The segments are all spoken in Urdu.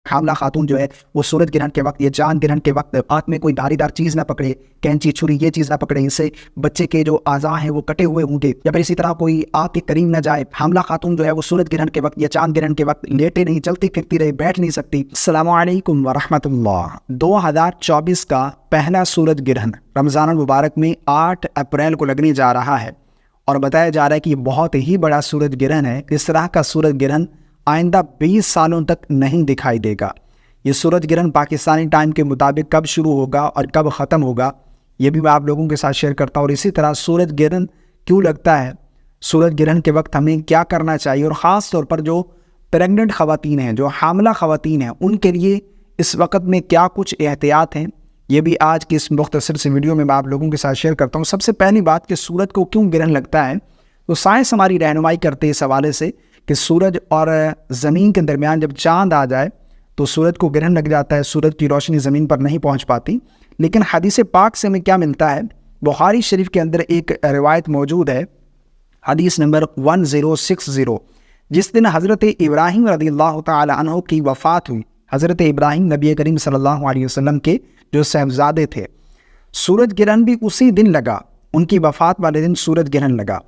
حاملہ خاتون جو ہے وہ سورج گرہن کے وقت یا چاند گرہن کے وقت ہاتھ میں کوئی دھاری دار چیز نہ پکڑے، کینچی چھری یہ چیز نہ پکڑے، اس سے بچے کے جو اعضاء ہیں وہ کٹے ہوئے ہوں گے، یا پھر اسی طرح کوئی آگ کے قریب نہ جائے۔ حاملہ خاتون جو ہے وہ سورج گرہن کے وقت یا چاند گرہن کے وقت لیٹے نہیں، چلتی پھرتی رہے، بیٹھ نہیں سکتی۔ السلام علیکم ورحمۃ اللہ۔ 2024 کا پہلا سورج گرہن رمضان المبارک میں 8 اپریل کو لگنے جا رہا ہے، اور بتایا جا رہا ہے کہ یہ بہت ہی بڑا سورج گرہن ہے۔ اس طرح کا سورج گرہن آئندہ 20 سالوں تک نہیں دکھائی دے گا۔ یہ سورج گرہن پاکستانی ٹائم کے مطابق کب شروع ہوگا اور کب ختم ہوگا یہ بھی میں آپ لوگوں کے ساتھ شیئر کرتا ہوں، اور اسی طرح سورج گرہن کیوں لگتا ہے، سورج گرہن کے وقت ہمیں کیا کرنا چاہیے، اور خاص طور پر جو پریگننٹ خواتین ہیں، جو حاملہ خواتین ہیں، ان کے لیے اس وقت میں کیا کچھ احتیاط ہیں، یہ بھی آج کی اس مختصر سی ویڈیو میں آپ لوگوں کے ساتھ شیئر کرتا ہوں۔ سب سے پہلی بات کہ سورج کو کیوں گرہن لگتا ہے، تو سائنس ہماری رہنمائی کرتے اس حوالے سے کہ سورج اور زمین کے درمیان جب چاند آ جائے تو سورج کو گرہن لگ جاتا ہے، سورج کی روشنی زمین پر نہیں پہنچ پاتی۔ لیکن حدیث پاک سے ہمیں کیا ملتا ہے، بخاری شریف کے اندر ایک روایت موجود ہے، حدیث نمبر 1060، جس دن حضرت ابراہیم رضی اللہ تعالی عنہ کی وفات ہوئی، حضرت ابراہیم نبی کریم صلی اللہ علیہ وسلم کے جو صاحبزادے تھے، سورج گرہن بھی اسی دن لگا، ان کی وفات والے دن سورج گرہن لگا۔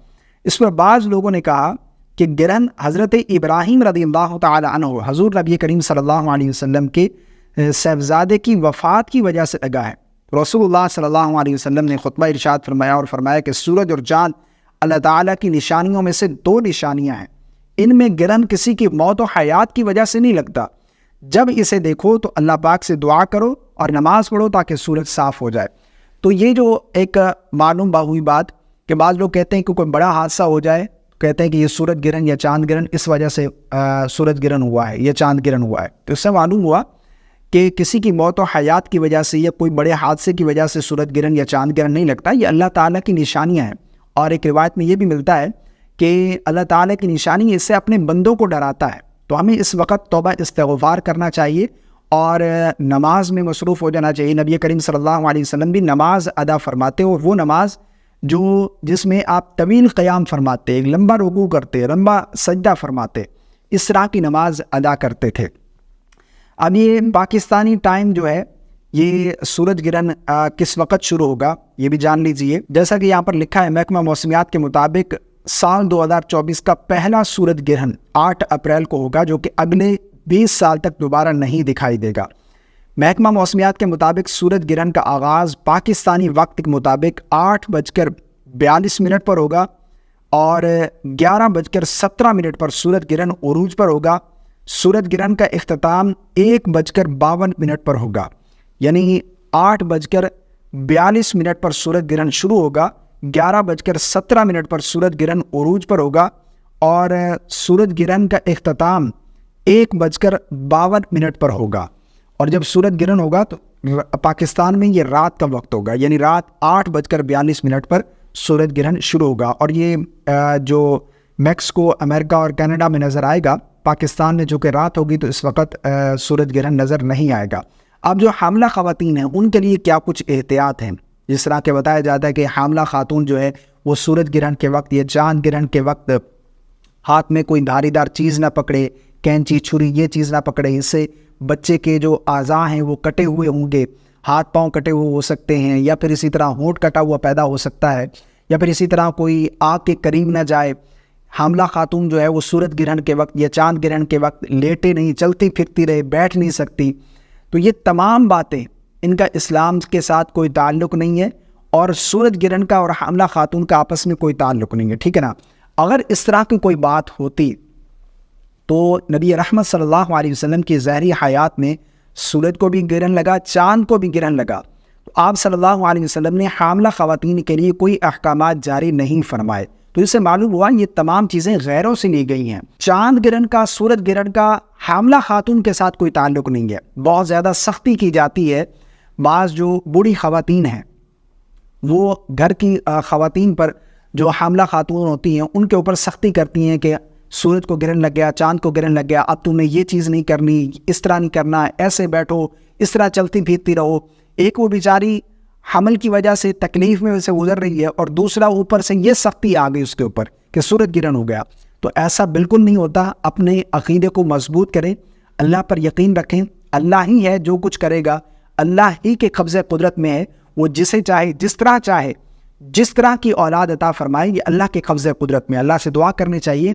اس پر بعض لوگوں نے کہا کہ گرہن حضرت ابراہیم رضی اللہ تعالی عنہ، حضور نبی کریم صلی اللہ علیہ وسلم کے صاحبزادے کی وفات کی وجہ سے لگا ہے۔ رسول اللہ صلی اللہ علیہ وسلم نے خطبہ ارشاد فرمایا اور فرمایا کہ سورج اور چاند اللہ تعالیٰ کی نشانیوں میں سے 2 نشانیاں ہیں، ان میں گرہن کسی کی موت و حیات کی وجہ سے نہیں لگتا، جب اسے دیکھو تو اللہ پاک سے دعا کرو اور نماز پڑھو تاکہ سورج صاف ہو جائے۔ تو یہ جو ایک معلوم ہوئی بات کہ بعض لوگ کہتے ہیں کہ کوئی بڑا حادثہ ہو جائے، کہتے ہیں کہ یہ سورج گرہن یا چاند گرہن اس وجہ سے سورج گرہن ہوا ہے یا چاند گرہن ہوا ہے، تو اس سے معلوم ہوا کہ کسی کی موت و حیات کی وجہ سے یا کوئی بڑے حادثے کی وجہ سے سورج گرہن یا چاند گرہن نہیں لگتا، یہ اللہ تعالیٰ کی نشانیاں ہیں۔ اور ایک روایت میں یہ بھی ملتا ہے کہ اللہ تعالیٰ کی نشانی اس سے اپنے بندوں کو ڈراتا ہے، تو ہمیں اس وقت توبہ استغفار کرنا چاہیے اور نماز میں مصروف ہو جانا چاہیے۔ نبی کریم صلی اللہ علیہ وسلم بھی نماز ادا فرماتے، اور وہ نماز جس میں آپ طویل قیام فرماتے، ایک لمبا رکوع کرتے، لمبا سجدہ فرماتے، اس طرح کی نماز ادا کرتے تھے۔ اب یہ پاکستانی ٹائم جو ہے، یہ سورج گرہن کس وقت شروع ہوگا یہ بھی جان لیجئے۔ جیسا کہ یہاں پر لکھا ہے، محکمہ موسمیات کے مطابق سال 2024 کا پہلا سورج گرہن 8 اپریل کو ہوگا، جو کہ اگلے 20 سال تک دوبارہ نہیں دکھائی دے گا۔ محکمہ موسمیات کے مطابق سورج گرہن کا آغاز پاکستانی وقت کے مطابق 8:42 پر ہوگا، اور 11:17 پر سورج گرہن عروج پر ہوگا۔ سورج گرہن کا اختتام 1:52 پر ہوگا، یعنی 8:42 پر سورج گرہن شروع ہوگا، 11:17 پر سورج گرہن عروج پر ہوگا، اور سورج گرہن کا اختتام 1:52 پر ہوگا۔ اور جب سورج گرہن ہوگا تو پاکستان میں یہ رات کا وقت ہوگا، یعنی رات 8:42 پر سورج گرہن شروع ہوگا، اور یہ جو میکسیکو، امریکہ اور کینیڈا میں نظر آئے گا، پاکستان میں جو کہ رات ہوگی تو اس وقت سورج گرہن نظر نہیں آئے گا۔ اب جو حاملہ خواتین ہیں ان کے لیے کیا کچھ احتیاط ہیں، جس طرح کہ بتایا جاتا ہے کہ حاملہ خاتون جو ہے وہ سورج گرہن کے وقت یا چاند گرہن کے وقت ہاتھ میں کوئی دھاری دار چیز نہ پکڑے، کینچی چھری یہ چیز نہ پکڑے، اس سے بچے کے جو اعضاء ہیں وہ کٹے ہوئے ہوں گے، ہاتھ پاؤں کٹے ہوئے ہو سکتے ہیں، یا پھر اسی طرح ہونٹ کٹا ہوا پیدا ہو سکتا ہے، یا پھر اسی طرح کوئی آگ کے قریب نہ جائے۔ حاملہ خاتون جو ہے وہ سورج گرہن کے وقت یا چاند گرہن کے وقت لیٹے نہیں، چلتی پھرتی رہے، بیٹھ نہیں سکتی۔ تو یہ تمام باتیں، ان کا اسلام کے ساتھ کوئی تعلق نہیں ہے، اور سورج گرہن کا اور حاملہ خاتون کا آپس میں کوئی تعلق نہیں ہے، ٹھیک ہے نا۔ اگر اس طرح کی کوئی بات ہوتی تو نبی رحمت صلی اللہ علیہ وسلم کی ظاہری حیات میں سورج کو بھی گرہن لگا، چاند کو بھی گرہن لگا، تو آپ صلی اللہ علیہ وسلم نے حاملہ خواتین کے لیے کوئی احکامات جاری نہیں فرمائے۔ تو اس سے معلوم ہوا یہ تمام چیزیں غیروں سے لی گئی ہیں۔ چاند گرہن کا، سورج گرہن کا حاملہ خاتون کے ساتھ کوئی تعلق نہیں ہے۔ بہت زیادہ سختی کی جاتی ہے، بعض جو بوڑھی خواتین ہیں وہ گھر کی خواتین پر، جو حاملہ خاتون ہوتی ہیں ان کے اوپر سختی کرتی ہیں کہ سورج کو گرہن لگ گیا، چاند کو گرہن لگ گیا، اب تم نے یہ چیز نہیں کرنی، اس طرح نہیں کرنا، ایسے بیٹھو، اس طرح چلتی پھرتی رہو۔ ایک وہ بیچاری حمل کی وجہ سے تکلیف میں سے گزر رہی ہے، اور دوسرا اوپر سے یہ سختی آ گئی اس کے اوپر کہ سورج گرہن ہو گیا۔ تو ایسا بالکل نہیں ہوتا۔ اپنے عقیدے کو مضبوط کریں، اللہ پر یقین رکھیں، اللہ ہی ہے جو کچھ کرے گا، اللہ ہی کے قبضہ قدرت میں ہے، وہ جسے چاہے جس طرح چاہے جس طرح کی اولاد عطا فرمائے، یہ اللہ کے قبضہ قدرت میں۔ اللہ سے دعا کرنی چاہیے